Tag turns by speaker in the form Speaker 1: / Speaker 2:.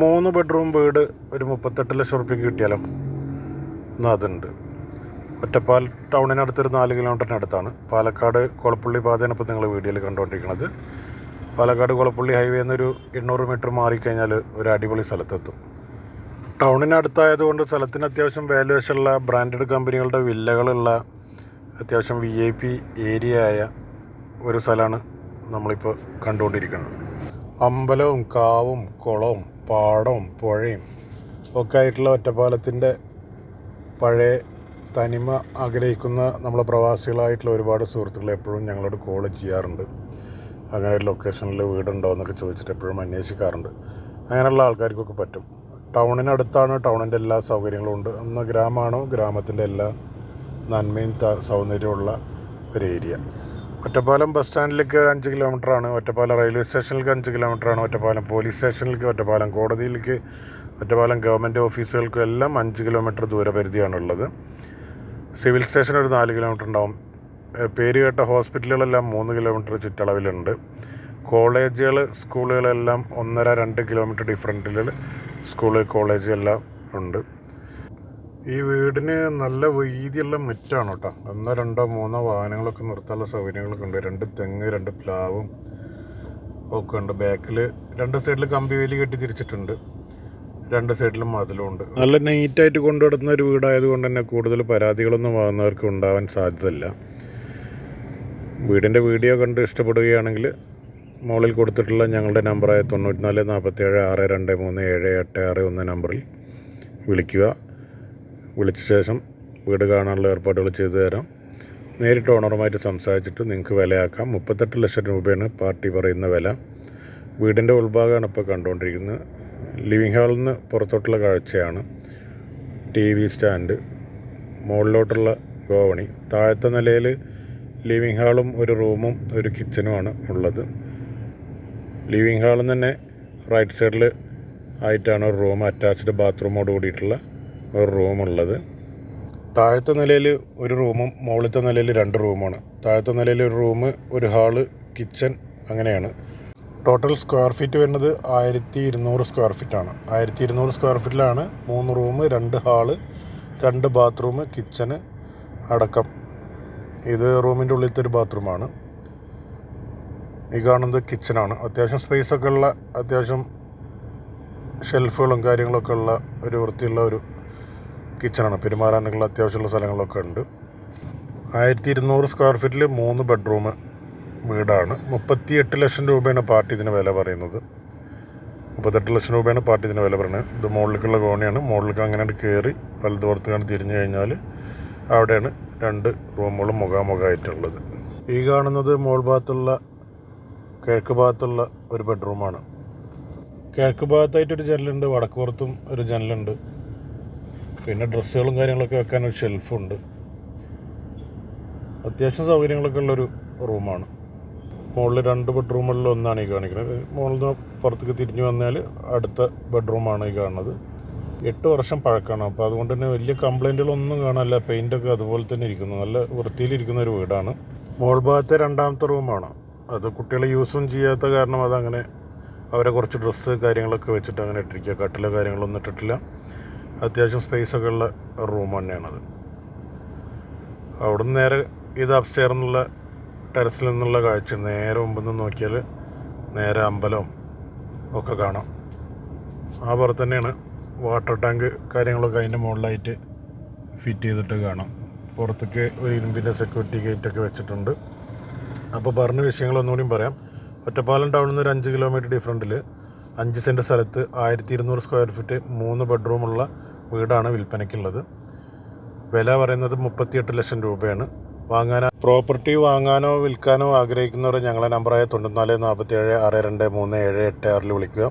Speaker 1: 3 bedroom വീട് ഒരു 38 ലക്ഷം റുപ്യക്ക് കിട്ടിയാലോ? എന്നാൽ അതുണ്ട്. ഒറ്റപ്പാലം ടൗണിനടുത്തൊരു 4 കിലോമീറ്ററിനടുത്താണ്. പാലക്കാട് കൊളപ്പള്ളി പാതയാണ് ഇപ്പോൾ നിങ്ങൾ വീഡിയോയിൽ കണ്ടുകൊണ്ടിരിക്കുന്നത്. പാലക്കാട് കൊളപ്പള്ളി ഹൈവേ എന്നൊരു 800 മീറ്റർ മാറിക്കഴിഞ്ഞാൽ ഒരു അടിപൊളി സ്ഥലത്തെത്തും. ടൗണിനടുത്തായതുകൊണ്ട് സ്ഥലത്തിന് അത്യാവശ്യം വാല്യുവേഷനുള്ള ബ്രാൻഡഡ് കമ്പനികളുടെ വില്ലകളുള്ള അത്യാവശ്യം VIP ഏരിയ ആയ ഒരു സ്ഥലമാണ് നമ്മളിപ്പോൾ കണ്ടുകൊണ്ടിരിക്കുന്നത്. അമ്പലവും കാവും കുളവും പാടവും പുഴയും ഒക്കെ ആയിട്ടുള്ള ഒറ്റപ്പാലത്തിൻ്റെ പഴയ തനിമ ആഗ്രഹിക്കുന്ന നമ്മളെ പ്രവാസികളായിട്ടുള്ള ഒരുപാട് സുഹൃത്തുക്കൾ എപ്പോഴും ഞങ്ങളോട് കോൾ ചെയ്യാറുണ്ട്. അങ്ങനെ ഒരു ലൊക്കേഷനിൽ വീടുണ്ടോ എന്നൊക്കെ ചോദിച്ചിട്ട് എപ്പോഴും അന്വേഷിക്കാറുണ്ട്. അങ്ങനെയുള്ള ആൾക്കാർക്കൊക്കെ പറ്റും. ടൗണിനടുത്താണ്, ടൗണിൻ്റെ എല്ലാ സൗകര്യങ്ങളും ഉണ്ട്. എന്നാൽ ഗ്രാമമാണോ, ഗ്രാമത്തിൻ്റെ എല്ലാ നന്മയും സൗന്ദര്യമുള്ള ഒരു ഏരിയ. ഒറ്റപ്പാലം ബസ് സ്റ്റാൻഡിലേക്ക് 5 കിലോമീറ്ററാണ്, ഒറ്റപ്പാലം റെയിൽവേ സ്റ്റേഷനിലേക്ക് 5 കിലോമീറ്ററാണ്, ഒറ്റപ്പാലം പോലീസ് സ്റ്റേഷനിലേക്ക്, ഒറ്റപ്പാലം കോടതിയിലേക്ക്, ഒറ്റപ്പാലം ഗവൺമെൻറ് ഓഫീസുകൾക്കും എല്ലാം 5 കിലോമീറ്റർ ദൂരപരിധിയാണുള്ളത്. സിവിൽ സ്റ്റേഷൻ ഒരു 4 കിലോമീറ്റർ ഉണ്ടാവും. പേര് കേട്ട ഹോസ്പിറ്റലുകളെല്ലാം 3 കിലോമീറ്റർ ചുറ്റളവിലുണ്ട്. കോളേജുകൾ, സ്കൂളുകളെല്ലാം 1.5-2 കിലോമീറ്റർ ഡിഫറൻറ്റിൽ സ്കൂള്, കോളേജ് എല്ലാം ഉണ്ട്. ഈ വീടിന് നല്ല വീതിയുള്ള മുറ്റാണ് കേട്ടോ. 1, 2, 3 വാഹനങ്ങളൊക്കെ നിർത്താനുള്ള സൗകര്യങ്ങളൊക്കെ ഉണ്ട്. 2 തെങ്ങ്, 2 പ്ലാവും ഒക്കെ ഉണ്ട്. ബാക്കിൽ 2 സൈഡിൽ കമ്പി വേലി കെട്ടി തിരിച്ചിട്ടുണ്ട്. 2 സൈഡിലും മതിലും ഉണ്ട്. നല്ല നീറ്റായിട്ട് കൊണ്ടുനടത്തുന്ന ഒരു വീടായതുകൊണ്ട് തന്നെ കൂടുതൽ പരാതികളൊന്നും വാങ്ങുന്നവർക്ക് ഉണ്ടാവാൻ സാധ്യതയില്ല. വീടിൻ്റെ വീഡിയോ കണ്ട് ഇഷ്ടപ്പെടുകയാണെങ്കിൽ മുകളിൽ കൊടുത്തിട്ടുള്ള ഞങ്ങളുടെ നമ്പറായ 94 47 623 786 നമ്പറിൽ വിളിക്കുക. വിളിച്ച ശേഷം വീട് കാണാനുള്ള ഏർപ്പാടുകൾ ചെയ്തു തരാം. നേരിട്ട് ഓണറുമായിട്ട് സംസാരിച്ചിട്ട് നിങ്ങൾക്ക് വിലയാക്കാം. 38 ലക്ഷം രൂപയാണ് പാർട്ടി പറയുന്ന വില. വീടിൻ്റെ ഉൾഭാഗമാണ് ഇപ്പോൾ കണ്ടുകൊണ്ടിരിക്കുന്നത്. ലിവിങ് ഹാളിൽ നിന്ന് പുറത്തോട്ടുള്ള കാഴ്ചയാണ്. TV സ്റ്റാൻഡ്, മുകളിലോട്ടുള്ള ഗോവണി. താഴത്തെ നിലയിൽ ലിവിങ് ഹാളും ഒരു റൂമും ഒരു കിച്ചനുമാണ് ഉള്ളത്. ലിവിങ് ഹാളിൽ തന്നെ റൈറ്റ് സൈഡിൽ ആയിട്ടാണ് ഒരു റൂം, അറ്റാച്ച്ഡ് ബാത്റൂമോട് കൂടിയിട്ടുള്ള ഒരു റൂമുള്ളത്. താഴത്തെ നിലയിൽ ഒരു റൂമും മുകളിലത്തെ നിലയിൽ 2 റൂമാണ്. താഴത്തെ നിലയിൽ ഒരു റൂം, ഒരു ഹാള്, കിച്ചൺ, അങ്ങനെയാണ്. ടോട്ടൽ സ്ക്വയർ ഫീറ്റ് വരുന്നത് 1200 സ്ക്വയർ ഫീറ്റാണ്. 1200 സ്ക്വയർ ഫീറ്റിലാണ് 3 റൂം, 2 ഹാള്, 2 ബാത്റൂം, കിച്ചന് അടക്കം. ഇത് റൂമിൻ്റെ ഉള്ളിലത്തെ ഒരു ബാത്റൂമാണ്. ഈ കാണുന്നത് കിച്ചനാണ്. അത്യാവശ്യം സ്പേസൊക്കെ ഉള്ള, അത്യാവശ്യം ഷെൽഫുകളും കാര്യങ്ങളൊക്കെ ഉള്ള ഒരു വൃത്തിയുള്ള ഒരു കിച്ചണാണ്. പെരുമാറാനുള്ള അത്യാവശ്യമുള്ള സ്ഥലങ്ങളൊക്കെ ഉണ്ട്. 1200 സ്ക്വയർ ഫീറ്റിൽ 3 ബെഡ്റൂം വീടാണ്. 38 ലക്ഷം രൂപയാണ് പാർട്ടി ഇതിന് വില പറയുന്നത്. 38 ലക്ഷം രൂപയാണ് പാർട്ടി ഇതിന് വില പറയുന്നത്. ഇത് മുകളിലേക്കുള്ള കോണിയാണ്. മുകളിലേക്ക് അങ്ങനെ കയറി വലതുപുറത്ത് കണ്ട് തിരിഞ്ഞു കഴിഞ്ഞാൽ അവിടെയാണ് 2 റൂമുകളും മുഖാമുഖമായിട്ടുള്ളത്. ഈ കാണുന്നത് മുകൾ ഭാഗത്തുള്ള, കിഴക്ക് ഭാഗത്തുള്ള ഒരു ബെഡ്റൂമാണ്. കിഴക്ക് ഭാഗത്തായിട്ടൊരു ജനലുണ്ട്, വടക്ക് പുറത്തും ഒരു ജനലുണ്ട്. പിന്നെ ഡ്രസ്സുകളും കാര്യങ്ങളൊക്കെ വെക്കാൻ ഒരു ഷെൽഫുണ്ട്. അത്യാവശ്യം സൗകര്യങ്ങളൊക്കെ ഉള്ളൊരു റൂമാണ്. മുകളിൽ 2 ബെഡ്റൂമുകളിൽ ഒന്നാണ് ഈ കാണിക്കുന്നത്. മുകളിൽ നിന്ന് പുറത്തേക്ക് തിരിഞ്ഞു വന്നാൽ അടുത്ത ബെഡ്റൂമാണ് ഈ കാണുന്നത്. 8 വർഷം പഴക്കമാണ്. അപ്പോൾ അതുകൊണ്ട് തന്നെ വലിയ കംപ്ലൈൻറ്റുകളൊന്നും കാണാനില്ല. പെയിൻ്റൊക്കെ അതുപോലെ തന്നെ ഇരിക്കുന്നു. നല്ല വൃത്തിയിലിരിക്കുന്ന ഒരു വീടാണ്. മുകൾ ഭാഗത്തെ 2ാമത്തെ റൂമാണ്. അത് കുട്ടികൾ യൂസും ചെയ്യാത്ത കാരണം അതങ്ങനെ അവരെ കുറച്ച് ഡ്രസ്സ് കാര്യങ്ങളൊക്കെ വെച്ചിട്ട് അങ്ങനെ ഇട്ടിരിക്കുക. കട്ടിലോ കാര്യങ്ങളൊന്നും ഇട്ടിട്ടില്ല. അത്യാവശ്യം സ്പേസൊക്കെ ഉള്ള റൂം തന്നെയാണത്. അവിടെ നിന്ന് നേരെ ഇത് അപ്സ്റ്റെയർ എന്നുള്ള ടെറസിൽ നിന്നുള്ള കാഴ്ച. നേരെ മുമ്പിൽ നിന്ന് നോക്കിയാൽ നേരെ അമ്പലവും ഒക്കെ കാണാം. ആ പുറത്ത് തന്നെയാണ് വാട്ടർ ടാങ്ക് കാര്യങ്ങളൊക്കെ അതിൻ്റെ മുകളിലായിട്ട് ഫിറ്റ് ചെയ്തിട്ട് കാണാം. പുറത്തേക്ക് ഒരു ഇരുമ്പിൻ്റെ സെക്യൂരിറ്റി ഗേറ്റൊക്കെ വെച്ചിട്ടുണ്ട്. അപ്പോൾ പറഞ്ഞ വിഷയങ്ങളൊന്നുകൂടിയും പറയാം. ഒറ്റപ്പാലം ടൗണിൽ നിന്ന് ഒരു 5 കിലോമീറ്റർ ഡിഫറൻറ്റിൽ 5 സെൻറ്റ് സ്ഥലത്ത് 1200 സ്ക്വയർ ഫീറ്റ് 3 ബെഡ്റൂമുള്ള വീടാണ് വിൽപ്പനയ്ക്കുള്ളത്. വില പറയുന്നത് 38 ലക്ഷം രൂപയാണ്. പ്രോപ്പർട്ടി വാങ്ങാനോ വിൽക്കാനോ ആഗ്രഹിക്കുന്നവർ ഞങ്ങളെ നമ്പറായ 94 47 623 786 വിളിക്കുക.